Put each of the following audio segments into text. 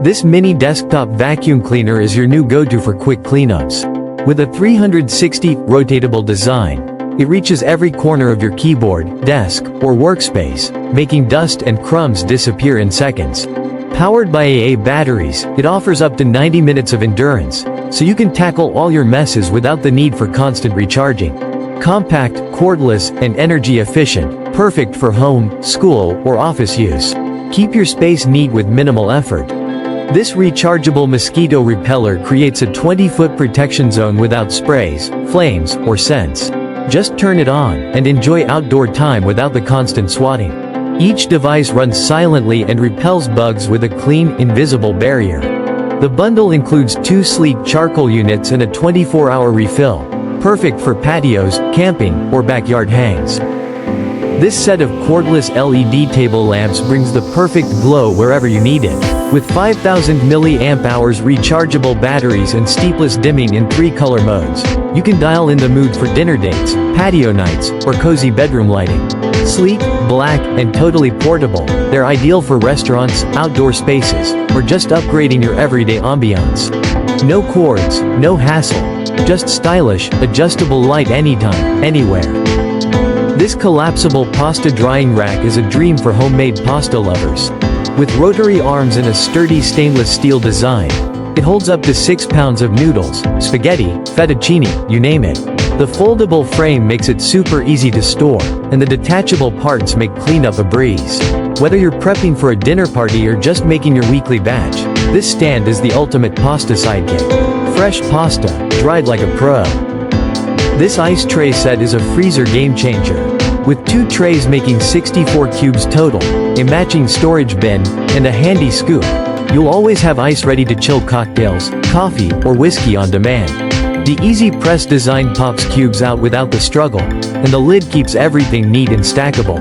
This mini desktop vacuum cleaner is your new go-to for quick cleanups. With a 360 rotatable design, it reaches every corner of your keyboard, desk, or workspace, making dust and crumbs disappear in seconds. Powered by AA batteries, it offers up to 90 minutes of endurance, so you can tackle all your messes without the need for constant recharging. Compact, cordless, and energy efficient, perfect for home, school, or office use. Keep your space neat with minimal effort. This rechargeable mosquito repeller creates a 20-foot protection zone without sprays, flames, or scents. Just turn it on and enjoy outdoor time without the constant swatting. Each device runs silently and repels bugs with a clean, invisible barrier. The bundle includes 2 sleek charcoal units and a 24-hour refill, perfect for patios, camping, or backyard hangs. This set of cordless LED table lamps brings the perfect glow wherever you need it. With 5000 mAh rechargeable batteries and steepless dimming in 3 color modes, you can dial in the mood for dinner dates, patio nights, or cozy bedroom lighting. Sleek, black, and totally portable, they're ideal for restaurants, outdoor spaces, or just upgrading your everyday ambiance. No cords, no hassle. Just stylish, adjustable light anytime, anywhere. This collapsible pasta drying rack is a dream for homemade pasta lovers. With rotary arms and a sturdy stainless steel design, it holds up to 6 pounds of noodles, spaghetti, fettuccine, you name it. The foldable frame makes it super easy to store, and the detachable parts make cleanup a breeze. Whether you're prepping for a dinner party or just making your weekly batch, this stand is the ultimate pasta sidekick. Fresh pasta, dried like a pro. This ice tray set is a freezer game changer. With 2 trays making 64 cubes total, a matching storage bin, and a handy scoop, you'll always have ice ready to chill cocktails, coffee, or whiskey on demand. The easy press design pops cubes out without the struggle, and the lid keeps everything neat and stackable.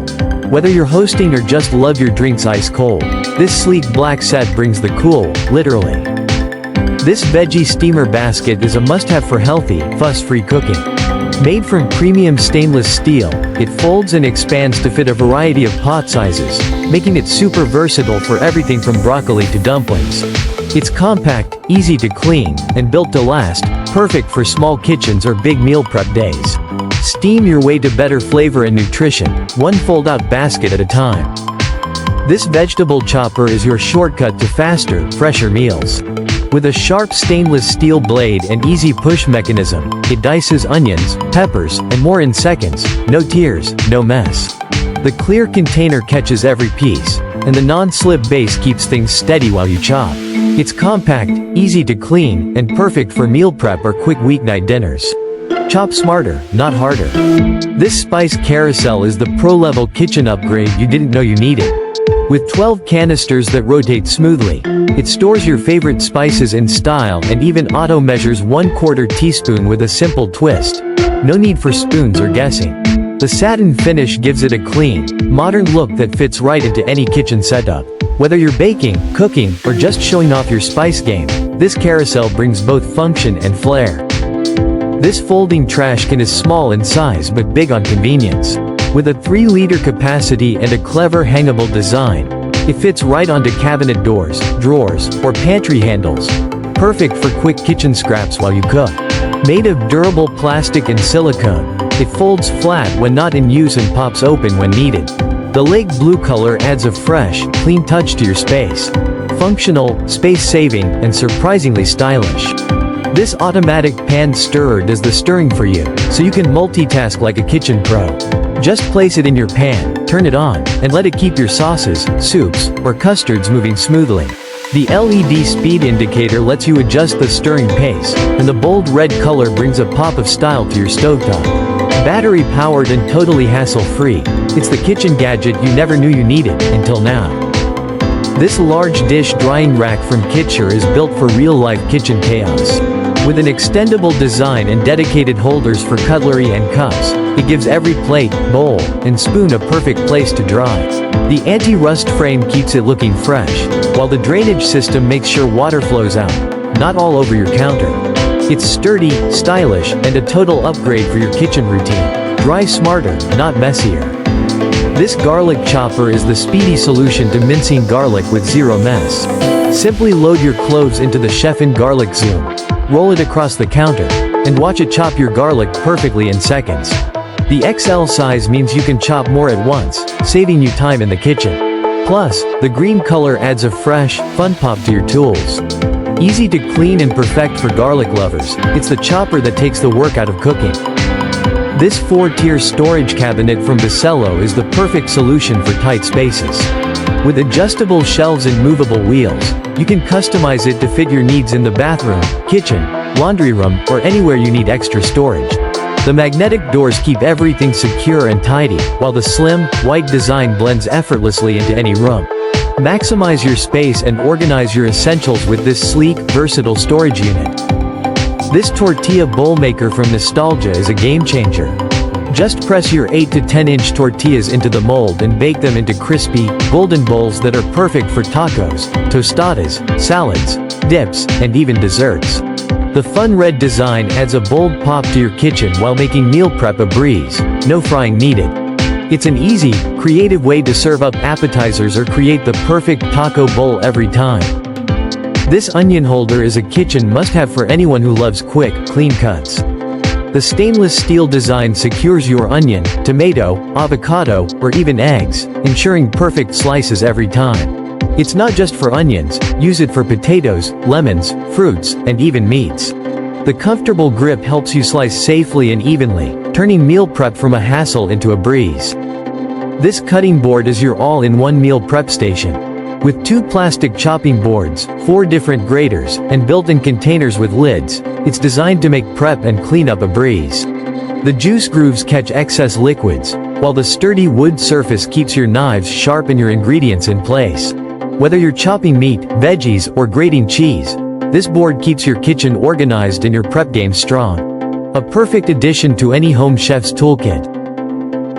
Whether you're hosting or just love your drinks ice cold, this sleek black set brings the cool, literally. This Veggie steamer basket is a must-have for healthy, fuss-free cooking. Made from premium stainless steel, it folds and expands to fit a variety of pot sizes, making it super versatile for everything from broccoli to dumplings. It's compact, easy to clean, and built to last, perfect for small kitchens or big meal prep days. Steam your way to better flavor and nutrition, one fold-out basket at a time. This vegetable chopper is your shortcut to faster, fresher meals. With a sharp stainless steel blade and easy push mechanism, it dices onions, peppers, and more in seconds. No tears, no mess. The clear container catches every piece, and the non-slip base keeps things steady while you chop. It's compact, easy to clean, and perfect for meal prep or quick weeknight dinners. Chop smarter, not harder. This Spice Carousel is the pro-level kitchen upgrade you didn't know you needed. With 12 canisters that rotate smoothly, it stores your favorite spices in style and even auto-measures 1/4 teaspoon with a simple twist. No need for spoons or guessing. The satin finish gives it a clean, modern look that fits right into any kitchen setup. Whether you're baking, cooking, or just showing off your spice game, this carousel brings both function and flair. This folding trash can is small in size but big on convenience. With a 3-liter capacity and a clever hangable design, it fits right onto cabinet doors, drawers, or pantry handles. Perfect for quick kitchen scraps while you cook. Made of durable plastic and silicone, it folds flat when not in use and pops open when needed. The lake blue color adds a fresh, clean touch to your space. Functional, space-saving, and surprisingly stylish. This automatic Pan Stirrer does the stirring for you, so you can multitask like a kitchen pro. Just place it in your pan, turn it on, and let it keep your sauces, soups, or custards moving smoothly. The LED speed indicator lets you adjust the stirring pace, and the bold red color brings a pop of style to your stovetop. Battery-powered and totally hassle-free, it's the kitchen gadget you never knew you needed, until now. This large dish drying rack from Kitcher is built for real-life kitchen chaos. With an extendable design and dedicated holders for cutlery and cups, it gives every plate, bowl, and spoon a perfect place to dry. The anti-rust frame keeps it looking fresh, while the drainage system makes sure water flows out, not all over your counter. It's sturdy, stylish, and a total upgrade for your kitchen routine. Dry smarter, not messier. This garlic chopper is the speedy solution to mincing garlic with zero mess. Simply load your cloves into the chef-in garlic zoom, roll it across the counter, and watch it chop your garlic perfectly in seconds. The XL size means you can chop more at once, saving you time in the kitchen. Plus, the green color adds a fresh, fun pop to your tools. Easy to clean and perfect for garlic lovers, it's the chopper that takes the work out of cooking. This 4-tier storage cabinet from Bacello is the perfect solution for tight spaces. With adjustable shelves and movable wheels, you can customize it to fit your needs in the bathroom, kitchen, laundry room, or anywhere you need extra storage. The magnetic doors keep everything secure and tidy, while the slim, white design blends effortlessly into any room. Maximize your space and organize your essentials with this sleek, versatile storage unit. This tortilla bowl maker from Nostalgia is a game changer. Just press your 8 to 10-inch tortillas into the mold and bake them into crispy, golden bowls that are perfect for tacos, tostadas, salads, dips, and even desserts. The fun red design adds a bold pop to your kitchen while making meal prep a breeze, no frying needed. It's an easy, creative way to serve up appetizers or create the perfect taco bowl every time. This onion holder is a kitchen must-have for anyone who loves quick, clean cuts. The stainless steel design secures your onion, tomato, avocado, or even eggs, ensuring perfect slices every time. It's not just for onions, use it for potatoes, lemons, fruits, and even meats. The comfortable grip helps you slice safely and evenly, turning meal prep from a hassle into a breeze. This cutting board is your all-in-one meal prep station. With 2 plastic chopping boards, 4 different graters, and built-in containers with lids, it's designed to make prep and cleanup a breeze. The juice grooves catch excess liquids, while the sturdy wood surface keeps your knives sharp and your ingredients in place. Whether you're chopping meat, veggies, or grating cheese, this board keeps your kitchen organized and your prep game strong. A perfect addition to any home chef's toolkit.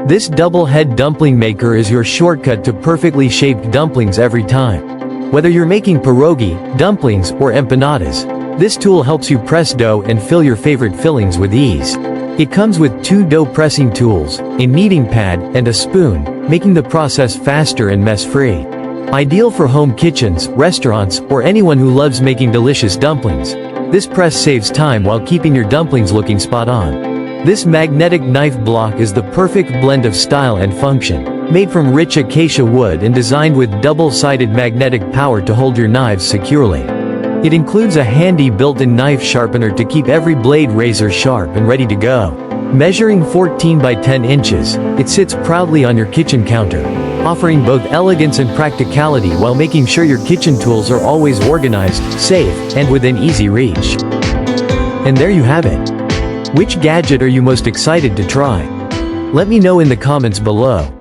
This double-head dumpling maker is your shortcut to perfectly shaped dumplings every time. Whether you're making pierogi, dumplings, or empanadas, this tool helps you press dough and fill your favorite fillings with ease. It comes with 2 dough pressing tools, a kneading pad, and a spoon, making the process faster and mess-free. Ideal for home kitchens, restaurants, or anyone who loves making delicious dumplings. This press saves time while keeping your dumplings looking spot on. This magnetic knife block is the perfect blend of style and function, made from rich acacia wood and designed with double-sided magnetic power to hold your knives securely. It includes a handy built-in knife sharpener to keep every blade razor sharp and ready to go. Measuring 14 by 10 inches, it sits proudly on your kitchen counter, offering both elegance and practicality while making sure your kitchen tools are always organized, safe, and within easy reach. And there you have it. Which gadget are you most excited to try? Let me know in the comments below.